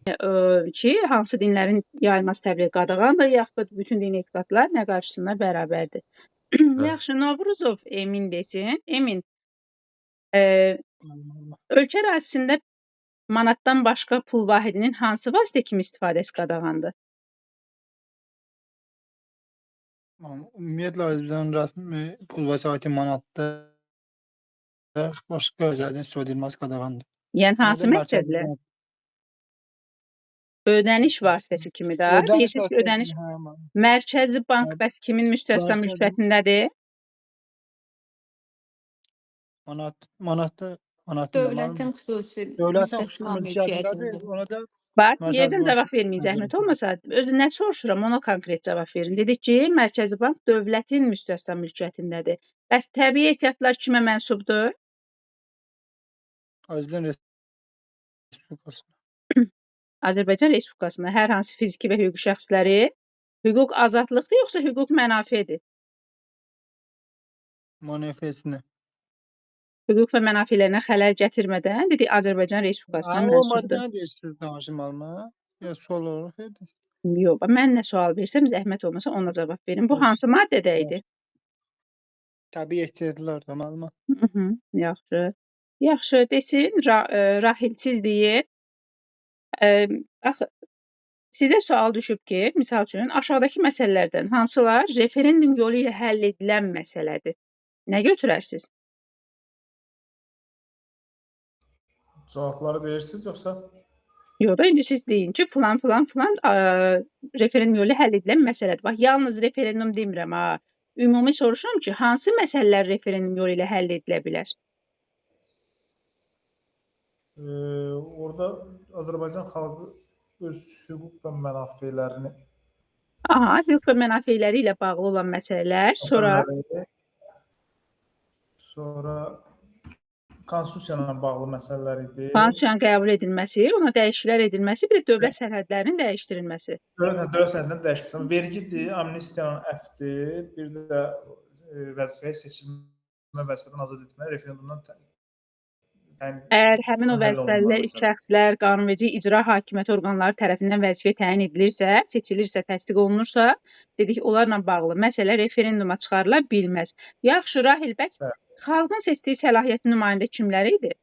ki, hansı dinlərin yayılması təbliğ qadağandır, yaxud bütün dini etiqadlar nə qarşısında bərabərdir. Yaxşı, Novruzov Emin desin. Emin, ölkə ərazisində manatdan başqa pul vahidinin hansı vasitə kimi istifadəsi qadağandır? Ümumiyyətlə Azərbaycanın rəsmi pul vəsaiti manatdır. Başqa özəldən istifadə edilməsi qadağandır. Yəni hansı Nədir məqsədlə? mərkəzi Ödəniş vasitəsi kimi də. Deyirsiniz ki, ödəniş Mərkəzi Bank bəs kimin müstəsna mülkiyyətindədir? manatı Dövlətin xüsusi Dövlətin müstəsna xüsusi mülkiyyətindədir. mülkiyyətində. Ona da Bax, Mərkəzi yerdən Bank cavab verməyin zəhmət olmasa. Özü nə soruşuram, ona konkret cavab verin. Dedik ki, Mərkəzi Bank dövlətin müstəsna mülkiyyətindədir. Bəs təbii ehtiyatlar kimə mənsubdur? Azərbaycan Respublikası. Azərbaycan Respublikasında hər hansı fiziki və hüquqi şəxsləri hüquq azadlıqdır yoxsa hüquq mənafiədir? Manifestini. Hüquq və mənafilərinə xələl gətirmədən dedik Azərbaycan Respublikasına O mənsubdur. maddəni deyirsiniz danışım alma. Ya sual olaraq verdiniz. Yox, mən nə sual versəm zəhmət olmasa ona cavab verin. Bu hansı maddədə idi? Təbii ehtiyatlar da məlumat. Yaxşı. Yaxşı, desin, Rahil siz deyin. Axı, sizə sual düşüb ki, misal üçün, aşağıdakı məsələlərdən hansılar referendum yolu ilə həll edilən məsələdir? Nə götürərsiniz? Cavabları verirsiniz yoxsa? Yox da, indi siz deyin ki, filan referendum yolu ilə həll edilən məsələdir. Bax, yalnız referendum demirəm, ha. Ümumi soruşuram ki, hansı məsələlər referendum yolu ilə həll edilə bilər? Orada Azərbaycan xalqı öz hüquq və mənafiələrini Aha, hüquq və mənafiləri ilə bağlı olan məsələlər, sonra konstitusiya bağlı məsələlər idi. konstitusiyanın qəbul edilməsi, ona dəyişikliklər edilməsi, bir də dövlət sərhədlərinin dəyişdirilməsi. Dövlət sərhədlərinin dəyişiklikləri, vergidir, amnistiyanın əfdir, bir də vəzifəyə seçilmə vəzifədən azad etmə referendumdan Əgər həmin o vəzifəli şəxslər qanunverici icra hakimiyyəti orqanları tərəfindən vəzifəyə təyin edilirsə, seçilirsə, təsdiq olunursa, dedik onlarla bağlı məsələ referenduma çıxarıla bilməz. Yaxşı, Rahil, bəs xalqın seçdiyi səlahiyyətli nümayəndə kimlər idi?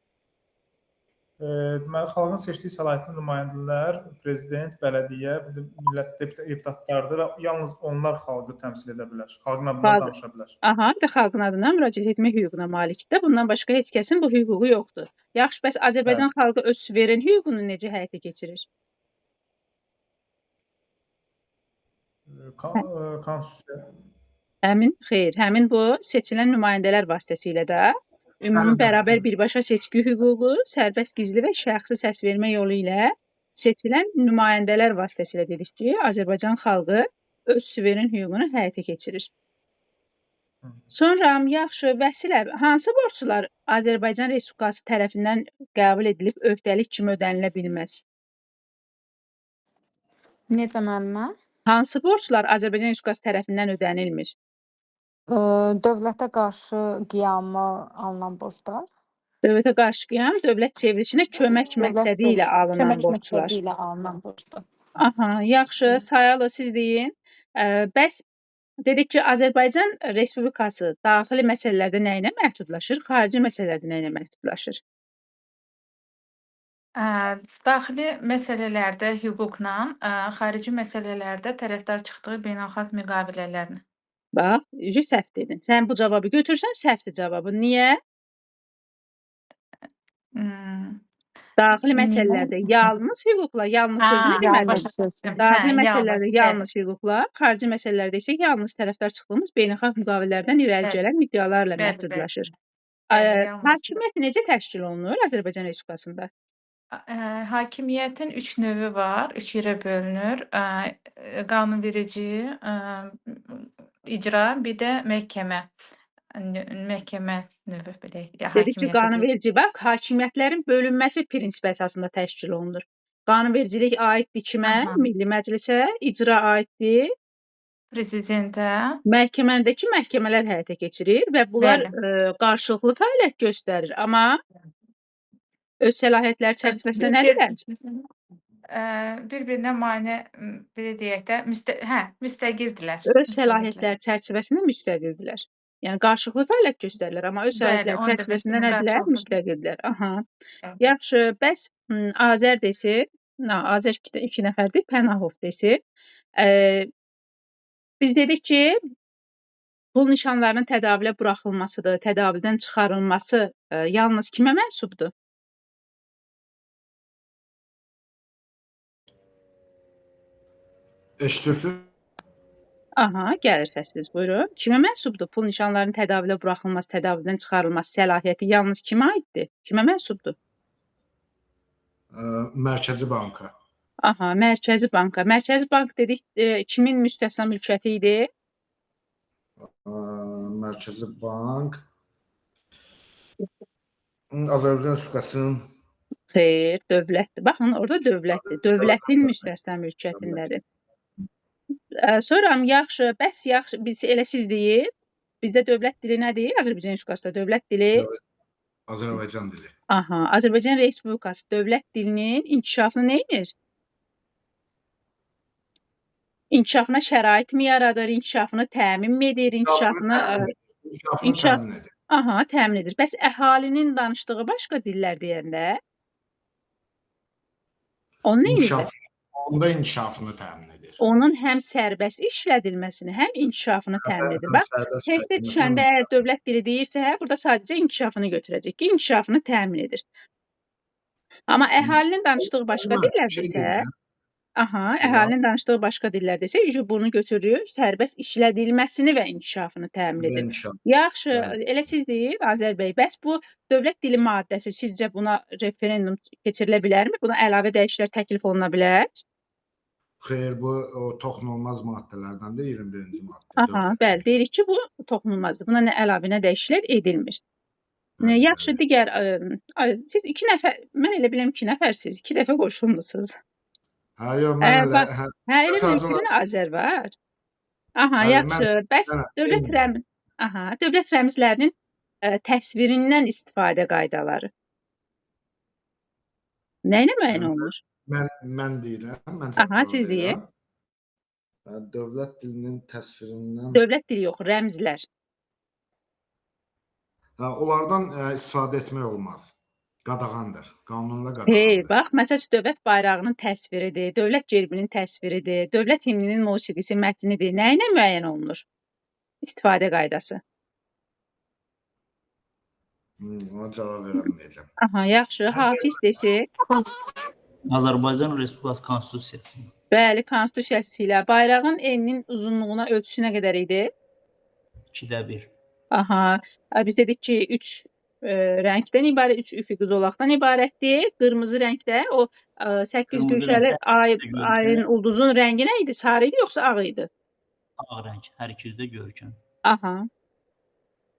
Deməli, xalqın seçdiyi səlahiyyətli nümayəndələr prezident, bələdiyyə, millət deputatlardır və yalnız onlar xalqı təmsil edə bilər. Xalqın adına danışa bilər. Aha, bir də xalqın adına müraciət etmək hüququna malikdir. Bundan başqa heç kəsin bu hüququ yoxdur. Yaxşı, bəs Azərbaycan xalqı öz suveren hüququnu necə həyata keçirir? Konstitusiya. Həmin bu seçilən nümayəndələr vasitəsilə də ümumi bərabər birbaşa seçki hüququ, sərbəst gizli və şəxsi səs vermə yolu ilə seçilən nümayəndələr vasitəsilə dedik ki, Azərbaycan xalqı öz suveren hüququnu həyata keçirir. Sonra, yaxşı, Vəsilə, hansı borclar Azərbaycan Respublikası tərəfindən qəbul edilib öhdəlik kimi ödənilə bilməz? Necə müəllimə? Hansı borclar Azərbaycan Respublikası tərəfindən ödənilmir? Dövlətə qarşı qiyamı alınan borclar. Dövlətə qarşı qiyam, dövlət çevrilişinə kömək məqsədi ilə alınan borclar. Kömək məqsədi ilə alınan borclar. Aha, yaxşı, Sayalı siz deyin. Bəs dedik ki, Azərbaycan Respublikası daxili məsələlərdə nə ilə məhdudlaşır, xarici məsələlərdə nə ilə məhdudlaşır? Daxili məsələlərdə hüquqla, xarici məsələlərdə tərəfdar çıxdığı beynəlxalq müqavilələrlə. Bax, səhv dedin. Sən bu cavabı götürsən, səhvdir cavabı. Niyə? Daxili məsələlərdə yalnız hüquqla, yalnız sözünü demədim. Daxili məsələlərdə yalnız hüquqla, xarici məsələlərdə isə yalnız tərəfdar çıxdığımız beynəlxalq müqavilələrdən irəli gələn müddəalarla məhdudlaşır. Hakimiyyət necə təşkil olunur Azərbaycan Respublikasında? Hakimiyyətin 3 növü var, 3 yerə bölünür. Qanunverici, icra, bir də məhkəmə növü belə. Dedik ki, qanunverici bax, hakimiyyətlərin bölünməsi prinsipi əsasında təşkil olunur. Qanunvericilik aiddir kimə? Milli Məclisə, icra aiddir prezidentə. Məhkəmədəki məhkəmələr həyata keçirir və bunlar qarşılıqlı fəaliyyət göstərir, amma öz səlahiyyətləri çərçivəsində nədirlər? bir-birinə mane, belə deyək də, müstəqildirlər. Öz Müstəqildirlər. səlahiyyətləri çərçivəsində müstəqildirlər. Yəni qarşılıqlı fəaliyyət göstərirlər, amma öz Bəli, səlahiyyətləri onu demək çərçivəsində istədim, nədirlər? qarşılıqlı. Müstəqildirlər. Aha. Bəli. Yaxşı, bəs Azər desin, Azər iki nəfərdir, Pənahov desin. Biz dedik ki, pul nişanlarının tədavülə buraxılmasıdır, tədavüldən çıxarılması yalnız kimə mənsubdur? Eşidirsiz? Aha, gəlir səsiniz, buyurun. Kimə mənsubdur? Pul nişanlarının tədavülə buraxılması, tədavüldən çıxarılması səlahiyyəti yalnız kimə aiddir? Kimə mənsubdur? Mərkəzi Banka. Aha, Mərkəzi Banka. Mərkəzi Bank dedik, kimin müstəsna mülkiyyəti idi? Mərkəzi Bank Azərbaycan Respublikasının Xeyr, dövlətdir. Baxın, orada dövlətdir. Dövlətin müstəsna mülkiyyətindədir. Sonra yaxşı, bəs yaxşı, biz elə siz deyib, bizdə dövlət dili nədir? Azərbaycan Respublikasında dövlət dili. Azərbaycan dili. Aha, Azərbaycan Respublikası dövlət dilinin inkişafını nə edir? İnkişafına şərait mi yaradır? İnkişafını təmin mi edir? İnkişafını təmin edir. Aha, təmin edir. Bəs əhalinin danışdığı başqa dillər deyəndə onun nə edir? Onda inkişafını təmin edir. Onun həm sərbəst işlədilməsini, həm inkişafını təmin edir. Bax, testə düşəndə əgər dövlət dili deyirsə, burada sadəcə inkişafını götürəcək ki, inkişafını təmin edir. Amma əhalinin danışdığı başqa dillərdirsə, aha, əhalinin danışdığı başqa dillərdirsə, bunu götürür, sərbəst işlədilməsini və inkişafını təmin edir. Yaxşı, elə siz deyin, Azər bəy, bəs bu dövlət dili maddəsi sizcə buna referendum keçirilə bilərmi? Buna əlavə dəyişikliklər təklif oluna bilər? Xeyr, bu toxunulmaz maddələrdəndir, 21-ci maddə. Aha, bəli, deyirik ki, bu toxunulmazdır. Buna nə əlavə, nə dəyişikliklər edilmir. Yaxşı, digər, siz iki nəfər, mən elə biləm iki nəfərsiz, iki dəfə qoşulmusunuz. Hə, yox, mən elə... Hə, elə biləm ki, Azər var. Aha, yaxşı, bəs dövlət rəmzlərinin təsvirindən istifadə qaydaları nə ilə müəyyən olunur? Mən deyirəm. Aha, siz deyin. Dövlət dilinin təsvirindən... Dövlət dili yox, rəmzlər. Onlardan istifadə etmək olmaz. Qadağandır. Qanunla qadağandır. Xeyr, bax, məsəl üçün dövlət bayrağının təsviridir, dövlət gerbinin təsviridir, dövlət himninin musiqisi mətnidir. Nə ilə müəyyən olunur? İstifadə qaydası. Ona cavab verə bilməyəcəm. Aha, yaxşı, Hafiz desin. Azərbaycan Respublikası Konstitusiyası. Bəli, Konstitusiyası ilə bayrağın eninin uzunluğuna ölçüsü nə qədər idi? 2:1. Aha, biz dedik ki, 3 rəngdən ibarət, 3 üfüqi zolaqdan ibarətdir. Qırmızı rəngdə o 8 güşəli ayın, ulduzun rəngi nə idi? Sarı idi yoxsa ağ idi? Ağ rəng, hər iki üzdə görkəm. Aha.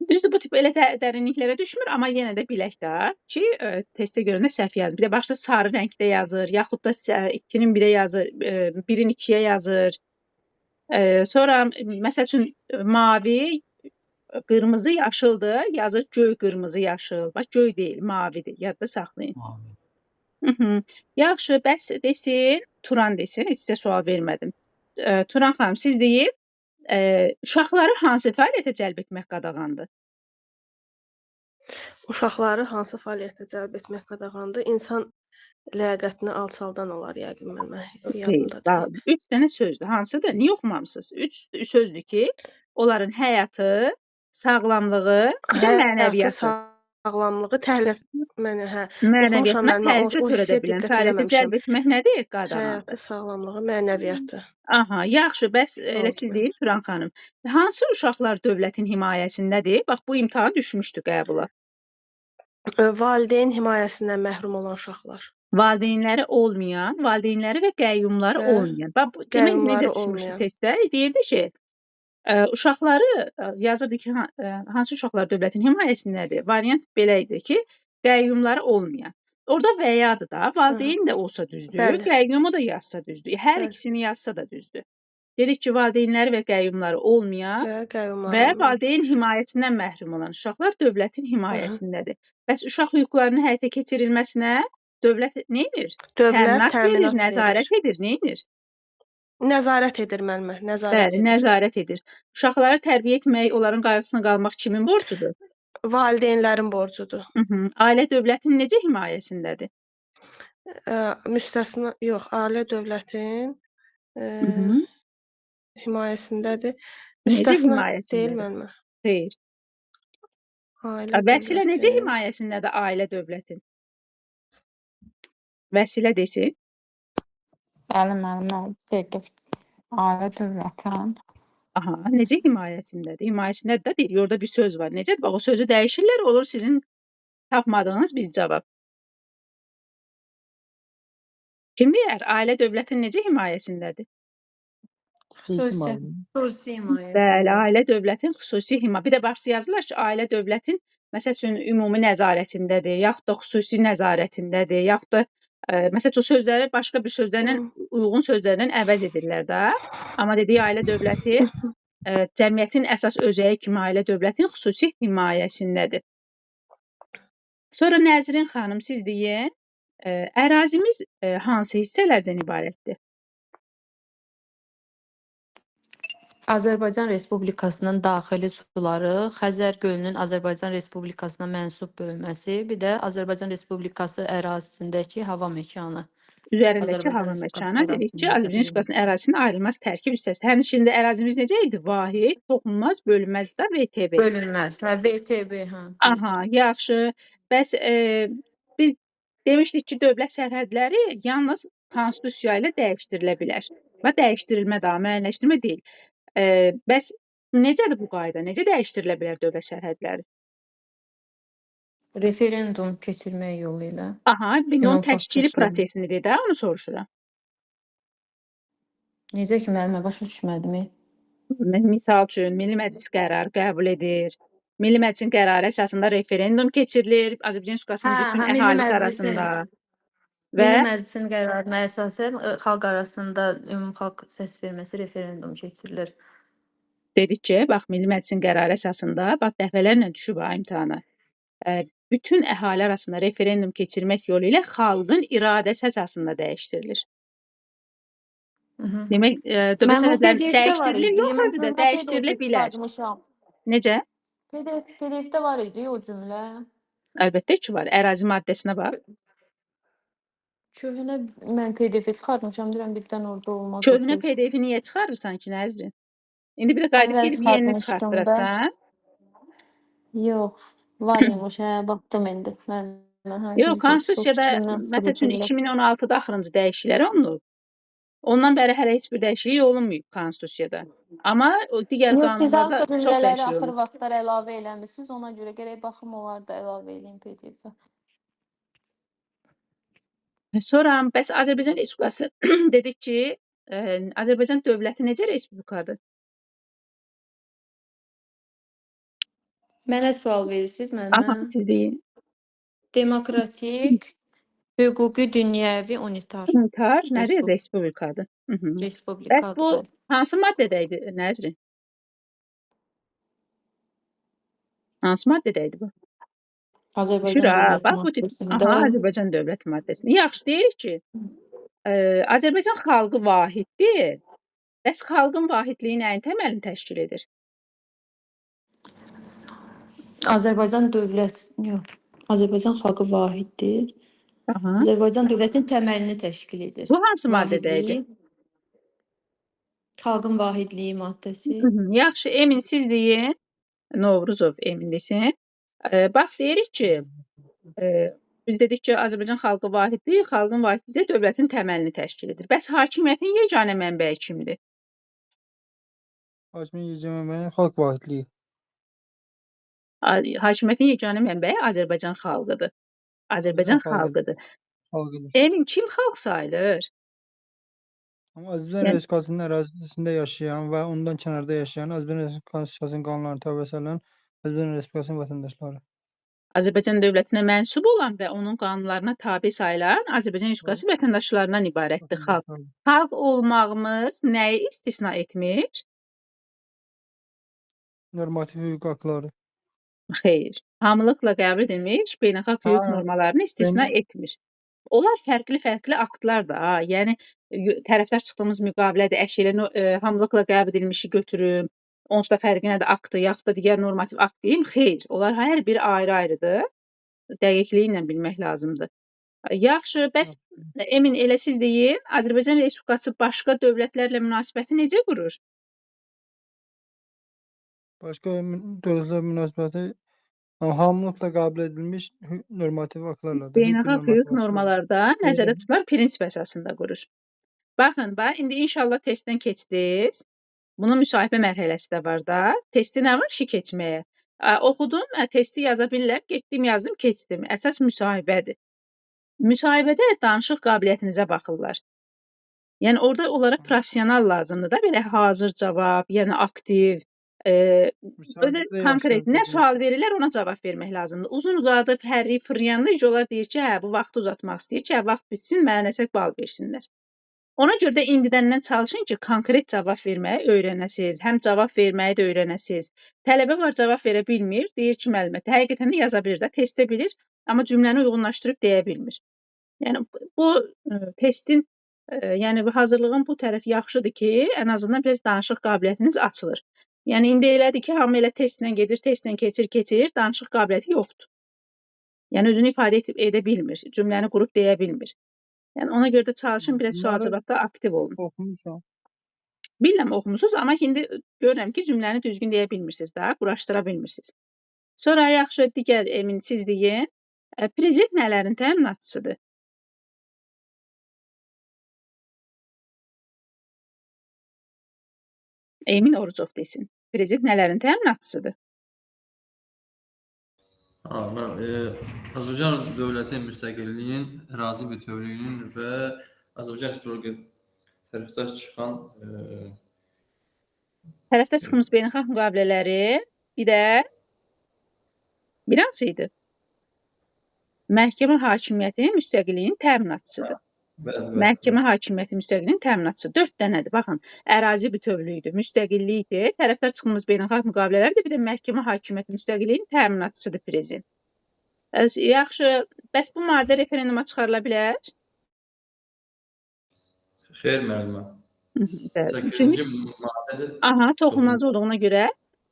Düzdür, bu tip elə dərinliklərə düşmür, amma yenə də bilək də ki, testə görəndə səhv yazır. Bir də baxsınız, sarı rəngdə yazır, yaxud da 2-nin 1-ə yazır, 1-in 2-yə yazır. Sonra, məsəl üçün, mavi, qırmızı, yaşıldır, yazır göy, qırmızı, yaşıl. Bax, göy deyil, mavidir, yadda saxlayın. Mavi. Yaxşı, bəs desin, Turan desin, heç sizə sual vermədim. Turan xanım, siz deyin, uşaqları hansı fəaliyyətə cəlb etmək qadağandır? Uşaqları hansı fəaliyyətə cəlb etmək qadağandır? İnsan ləyaqətini alçaldan olar yəqin mən yadımdadır. 3 dənə sözdür. Hansıdır? Niyə oxumamısınız? 3 sözdür ki, onların həyatı, sağlamlığı və mənəviyyatı. Sağlamlığı Mənəviyyatına təhlükə törədə bilən fəaliyyətə cəlb etmək nədir? Qadağandır. Həyatı, sağlamlığı, mənəviyyatı. Aha, yaxşı, bəs elə siz deyin, Turan xanım. Hansı uşaqlar dövlətin himayəsindədir? Bax, bu imtahan düşmüşdü qəbula. Valideyn himayəsindən məhrum olan uşaqlar. Valideynləri olmayan, valideynləri və qəyyumları olmayan. Bax, demək necə düşmüşdü testdə? Deyirdi ki, uşaqları yazırdı ki, hansı uşaqlar dövlətin himayəsindədir? Variant belə idi ki, qəyyumları olmayan. Orada və yadır da, valideyn də olsa düzdür, qəyyumu da yazsa düzdür. Hər ikisini yazsa da düzdür. Dedik ki, valideynləri və qəyyumları olmayan və valideyn himayəsindən məhrum olan uşaqlar dövlətin himayəsindədir. Bəs uşaq hüquqlarının həyata keçirilməsinə dövlət nə edir? Dövlət Təminat verir, təminat nəzarət verir. edir, nə edir? Nəzarət edir müəllimə, nəzarət Bəli, edir. nəzarət edir. Uşaqları tərbiyə etmək, onların qayğısına qalmaq kimin borcudur? Valideynlərin borcudur. Ailə dövlətin necə himayəsindədir? Müstəsna yox, ailə dövlətin Hı -hı. himayəsindədir. Necə Müstəsna deyil himayəsindədir? müəllimə. Xeyr. Ailə Vəsilə necə dövlətin. himayəsindədir ailə dövlətin? Vəsilə desin. Bəli, müəllimə. Dəqiq. Ailə dövlətin. Aha, necə himayəsindədir? Himayəsindədir də deyir, orada bir söz var. Necə? Bax o sözü dəyişirlər, olur sizin tapmadığınız bir cavab. Kim deyər? Ailə dövlətin necə himayəsindədir? Xüsusi müəllimə. Xüsusi himayəsində. Bəli, ailə dövlətin xüsusi Bir də baxsı yazırlar ki, ailə dövlətin məsəl üçün ümumi nəzarətindədir, yaxud da xüsusi nəzarətindədir, yaxud da məsəl üçün sözləri başqa bir sözlərlə uyğun sözlərlə əvəz edirlər də. Amma dediyi ailə dövləti cəmiyyətin əsas özəyi kimi ailə dövlətin xüsusi himayəsindədir. Sonra Nəzrin xanım siz deyin, ərazimiz hansı hissələrdən ibarətdir? Azərbaycan Respublikasının daxili suları, Xəzər gölünün Azərbaycan Respublikasına mənsub bölməsi, bir də Azərbaycan Respublikası ərazisindəki hava məkanı. Üzərindəki Azərbaycan hava Respublikası məkanı dedik ki, ərazisində Azərbaycan təşkil Respublikasının ərazisinin ayrılmaz tərkib hissəsi. Həmçinin də ərazimiz necə idi? Vahid, toxunulmaz, bölünməz də VTB. bölünməz. VTB, hə. Aha, yaxşı. Bəs biz demişdik ki, dövlət sərhədləri yalnız konstitusiya ilə dəyişdirilə bilər. Və dəyişdirilmə də, müəyyənləşdirmə deyil. Bəs necədir bu qayda? Necə dəyişdirilə bilər dövlət sərhədləri? Referendum keçirmək yolu ilə. Aha, bir onun Beynəlxalq təşkili seçkilər. prosesinidir də, onu soruşuram. Necə ki, müəllimə başa düşmədim. Misal üçün, Milli Məclis qərar qəbul edir. Milli Məclisin qərarı əsasında referendum keçirilir Azərbaycan Respublikasının bütün Milli əhalisi Məclisin- arasında. Və Milli Məclisin qərarına əsasən xalq arasında ümumxalq səs verməsi referendum keçirilir. dedik ki, bax Milli Məclisin qərarı əsasında bax dəfələrlə düşüb ha imtahana. Bütün əhali arasında referendum keçirmək yolu ilə xalqın iradəsi əsasında dəyişdirilir. Mhm. Demək, dövlət Mən bu sərhədləri PDF-də var dəyişdirilir, idi. yox Mən özü də sonra dəyişdirilə PDF bilər. çıxartmışam. Necə? PDF-də var idi o cümlə. Əlbəttə ki, var. Ərazi maddəsinə bax. Köhnə mən PDF-i çıxartmışam, deyirəm birdən orada olmaz. Köhnə PDF-i niyə çıxarırsan ki, Nəzrin? İndi bir də qayıdıb Əvvəl gedib yerini çıxartmışdım çıxartdırasan. Yox, var imiş, baxdım indi. Mən Yox, konstitusiyada məsəl üçün 2016-da axırıncı dəyişikliklər olunub. Ondan bəri hələ heç bir dəyişiklik olunmayıb konstitusiyada. Amma o digər Yox, siz qanunlarda hansı çox cümlələri dəyişiklik axır olunub. vaxtlar əlavə eləmisiniz, ona görə gərək baxım olar da əlavə edeyim PDF-ə. Sonra bəs Azərbaycan Respublikası dedik ki, Azərbaycan dövləti necə respublikadır? Mənə sual verirsiniz Aha, müəllimə? siz deyin. Demokratik, hüquqi, dünyəvi, unitar Unitar nədir? Respublikadır. Bəs respublikadır. bu bəli. hansı maddədə idi Nəzrin? Hansı maddədə idi bu? Azərbaycan Şura, dövlət bax bu tip. maddəsində. Aha, Azərbaycan dövlət maddəsində. Yaxşı deyirik ki, Azərbaycan xalqı vahiddir. Bəs xalqın vahidliyi nəyin təməlini təşkil edir? Azərbaycan dövlət, yox. Azərbaycan xalqı vahiddir. Aha. Azərbaycan dövlətin təməlini təşkil edir. Bu hansı maddədə idi? Xalqın vahidliyi maddəsi. Yaxşı, Emin siz deyin. Novruzov Emin desin. Bax deyirik ki, biz dedik ki, Azərbaycan xalqı vahiddir, xalqın vahidliyi də dövlətin təməlini təşkil edir. Bəs hakimiyyətin yeganə mənbəyi kimdir? Hakimiyyətin yeganə mənbəyi xalq vahidliyi. Hakimiyyətin yeganə mənbəyi Azərbaycan xalqıdır. Azərbaycan xalqıdır. Xalqıdır. Emin kim xalq sayılır? Amma Azərbaycan Yəni- Respublikasının ərazisində yaşayan və ondan kənarda yaşayan Azərbaycan Konstitusiyasının qanunlarına tabe salan Azərbaycan Respublikasının vətəndaşları. Azərbaycan dövlətinə mənsub olan və onun qanunlarına tabe sayılan Azərbaycan Respublikası vətəndaşlarından ibarətdir xalq. Xalq olmağımız nəyi istisna etmir? Normativ hüquq haqları. Xeyr. Hamılıqla qəbul edilmiş beynəlxalq hüquq Ha, normalarını istisna beynə- etmir. Onlar fərqli-fərqli aktlardır ha. Yəni tərəfdar çıxdığımız müqavilədə əşyalı hamılıqla qəbul edilmişi götürüm. Onsuz da fərqi nədir? Aktı yaxud da digər normativ akt deyim? Xeyr. Onlar hər biri ayrı-ayrıdır. Dəqiqliyi ilə bilmək lazımdır. Yaxşı, bəs Emin elə siz deyin, Azərbaycan Respublikası başqa dövlətlərlə münasibəti necə qurur? Başqa dövlətlər münasibəti hamılıqla qəbul edilmiş normativ aktlarla. Beynəlxalq hüquq normalarda nəzərdə tutulan prinsip əsasında qurur. Baxın, indi inşallah testdən keçdiniz. Bunun müsahibə mərhələsi də var da. Testi nə var ki keçməyə? Oxudum, testi yaza bilirəm, getdim, yazdım, keçdim. Əsas müsahibədir. Müsahibədə danışıq qabiliyyətinizə baxırlar. Yəni orada onlara professional lazımdır da, belə hazır cavab, yəni aktiv, özə konkret nə sual verirlər, ona cavab vermək lazımdır. Uzun-uzadı, fərri, fırıyanda onlar deyir ki, hə, bu vaxtı uzatmaq istəyir ki, hə, vaxt bitsin, mənə nəsə bal versinlər. Ona görə də indidəndən çalışın ki, konkret cavab verməyi öyrənəsiniz. Həm cavab verməyi də öyrənəsiniz. Tələbə var, cavab verə bilmir, deyir ki, müəllimə, həqiqətən də yaza bilir də, testdə bilir, amma cümləni uyğunlaşdırıb deyə bilmir. Yəni bu testin, yəni hazırlığın bu tərəfi yaxşıdır ki, ən azından biraz danışıq qabiliyyətiniz açılır. Yəni indi elədir ki, hamı elə testlə gedir, testlə keçir, danışıq qabiliyyəti yoxdur. Yəni özünü ifadə edə bilmir, cümləni qurub deyə bilmir. Yəni ona görə də çalışın biraz sual-cavabda aktiv olun. Oxumuşam. Bilirəm oxumusunuz, amma indi görürəm ki, cümləni düzgün deyə bilmirsiniz də, quraşdıra bilmirsiniz. Sonra yaxşı, digər Emin siz deyin. Prezident nələrin təminatçısıdır? Emin Orucov desin. Prezident nələrin təminatçısıdır? Azərbaycan dövlətin müstəqilliyinin, ərazi bütövlüyünün və Azərbaycan Respublikası tərəfdar çıxan Tərəfdar çıxmış beynəlxalq müqavilələri, bir hansı idi? Məhkəmə hakimiyyətinin müstəqilliyinin təminatçısıdır. Məhkəmə hakimiyyəti müstəqilliyinin təminatçısı 4 dənədir. Baxın, ərazi bütövlüyüdür, müstəqillikdir, tərəfdar çıxmış beynəlxalq müqavilələrdir, bir də məhkəmə hakimiyyəti müstəqilliyinin təminatçısıdır prezident. Yaxşı, bəs bu maddə referenduma çıxarıla bilər? Xeyr müəllimə. 8-ci maddədir. Aha, toxunulmaz olduğuna görə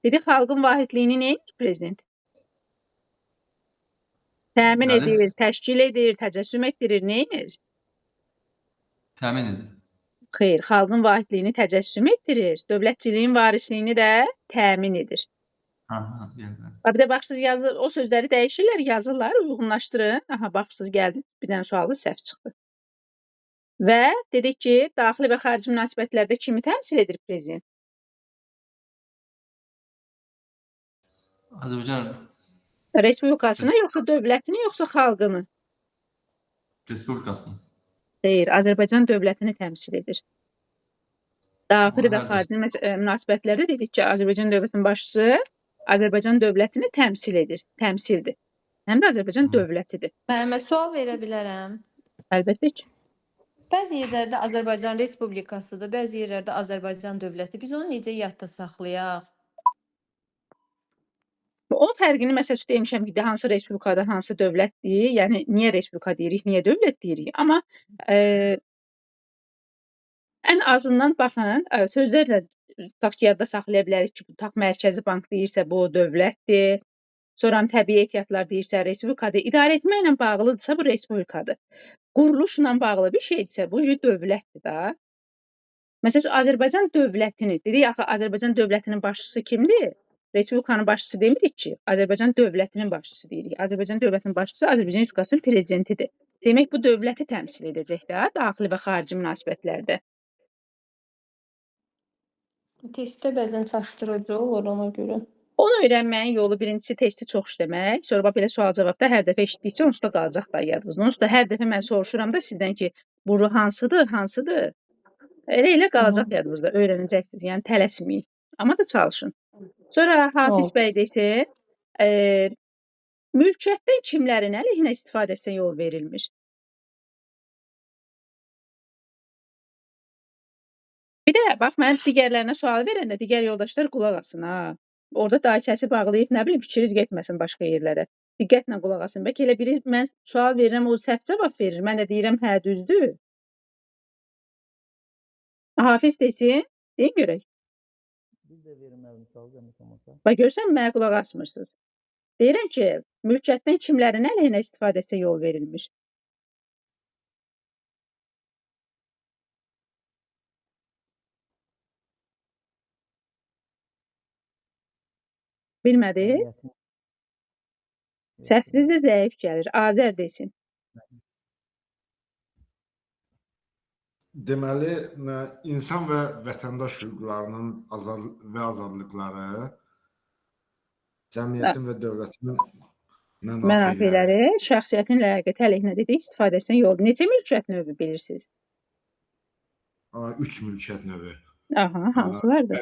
dedi xalqın vahidliyini nə edir prezident? Təmin edir, təşkil edir, təcəssüm etdirir, nə edir? Təmin edir. Xeyr, xalqın vahidliyini təcəssüm etdirir, dövlətçiliyin varisliyini də təmin edir. Bir də baxırsınız, o sözləri dəyişirlər, yazırlar, uyğunlaşdırın. Aha, baxırsınız, gəldi, bir dənə sualı səhv çıxdı. Və dedik ki, daxili və xarici münasibətlərdə kimi təmsil edir prezident? Azərbaycan Respublikasını, yoxsa dövlətini, yoxsa xalqını? Respublikasını. Xeyr, Azərbaycan dövlətini təmsil edir. Daxili və xarici münasibətlərdə dedik ki, Azərbaycan dövlətinin başçısı Azərbaycan dövlətini təmsil edir, təmsildir. Həm də Azərbaycan dövlətidir. Mən sual verə bilərəm. Əlbəttə ki. Bəzi yerlərdə Azərbaycan Respublikasıdır, bəzi yerlərdə Azərbaycan dövləti. Biz onu necə yadda saxlayaq? O fərqini məsəl üçün demişəm ki, hansı respublikada hansı dövlətdir, yəni niyə respublika deyirik, niyə dövlət deyirik. Amma ən azından baxın, sözlərlə tutaq ki, yadda saxlaya bilərik ki, tutaq Mərkəzi Bank deyirsə bu dövlətdir. Sonra təbii ehtiyatlar deyirsə respublikadır. İdarə etməklə bağlıdırsa bu respublikadır. Quruluşla bağlı bir şeydirsə bu dövlətdir da. Məsəl üçün Azərbaycan dövlətini, dedik axı Azərbaycan dövlətinin başçısı kimdir? Respublikanın başçısı demirik ki, Azərbaycan dövlətinin başçısı deyirik. Azərbaycan dövlətinin başçısı Azərbaycan Respublikasının prezidentidir. Demək bu dövləti təmsil edəcək də, daxili və xarici münasibətlərdə. Testdə bəzən çaşdırıcı olur ona görə. Onu öyrənməyin yolu birincisi testi çox işləmək, sonra belə sual-cavabda hər dəfə eşitdikcə onsuz da qalacaq da yadınızda. Onsuz da hər dəfə mən soruşuram da sizdən ki, bu hansıdır, hansıdır? Elə qalacaq yadınızda, öyrənəcəksiniz. Yəni tələsməyin, amma da çalışın. Sonra Hafiz bəy desin, mülkiyyətdən kimlərin əleyhinə istifadəsinə yol verilmir? Bir də bax, mən digərlərinə sual verəndə digər yoldaşlar qulaq asın ha. Orada dahi səsi bağlayıb, nə bilim, fikriniz getməsin başqa yerlərə. Diqqətlə qulaq asın. Bəlkə elə biri mən sual verirəm, o səhv cavab verir. Mən də deyirəm hə, düzdür. Hafiz desin, deyin görək. Bir də verim əlim sual olmasa. Bax görürsən mənə qulaq asmırsınız. Deyirəm ki, mülkiyyətdən kimlərin əleyhinə istifadəsə yol verilmiş? Bilmədiniz? Səsiniz də zəif gəlir. Azər desin. Deməli, insan və vətəndaş hüquqlarının və azadlıqları cəmiyyətin və dövlətin Mənafeləri şəxsiyyətin ləyaqəti əleyhinə dedik istifadəsinə yol. Neçə mülkiyyət növü bilirsiniz? 3 mülkiyyət növü. Aha, hansılardır?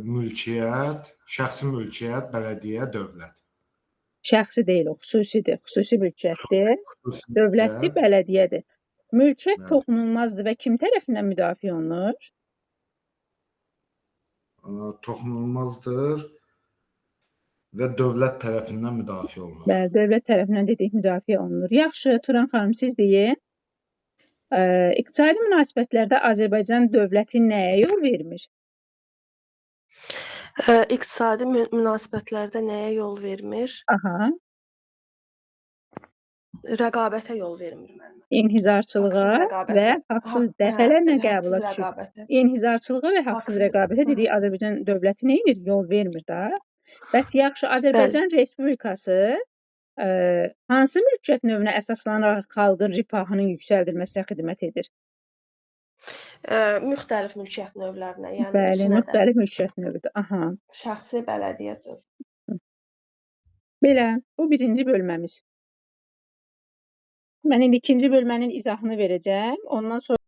Mülkiyyət, şəxsi mülkiyyət, bələdiyyə, dövlət. Şəxsi deyil o, xüsusidir. Xüsusi mülkiyyətdir. Xüsusi Dövlətdir, mülkiyyət, bələdiyyədir. Mülkiyyət Bəli. toxunulmazdır və kim tərəfindən müdafiə olunur? toxunulmazdır və dövlət tərəfindən müdafiə olunur. Bəli, dövlət tərəfindən dedik müdafiə olunur. Yaxşı, Turan xanım siz deyin. İqtisadi münasibətlərdə Azərbaycan dövləti nəyə yol vermir? İqtisadi münasibətlərdə nəyə yol vermir? Aha, Rəqabətə yol vermir mənim. inhizarçılığa Haqsız rəqabətə. və haqsız dəfələrlə qəbula Haqsız düşür. rəqabətə. İnhizarçılığa və haqsız Haqsız- rəqabətə dedik Azərbaycan dövləti nə edir? Yol vermir də. Bəs yaxşı, Azərbaycan Respublikası hansı mülkiyyət növünə əsaslanaraq xalqın rifahının yüksəldilməsinə xidmət edir? Müxtəlif mülkiyyət növlərinə, yəni Bəli, içinə də müxtəlif mülkiyyət növüdür. Aha. şəxsi bələdiyyə Belə, bu birinci bölməmiz. Mən indi ikinci bölmənin izahını verəcəm. Ondan sonra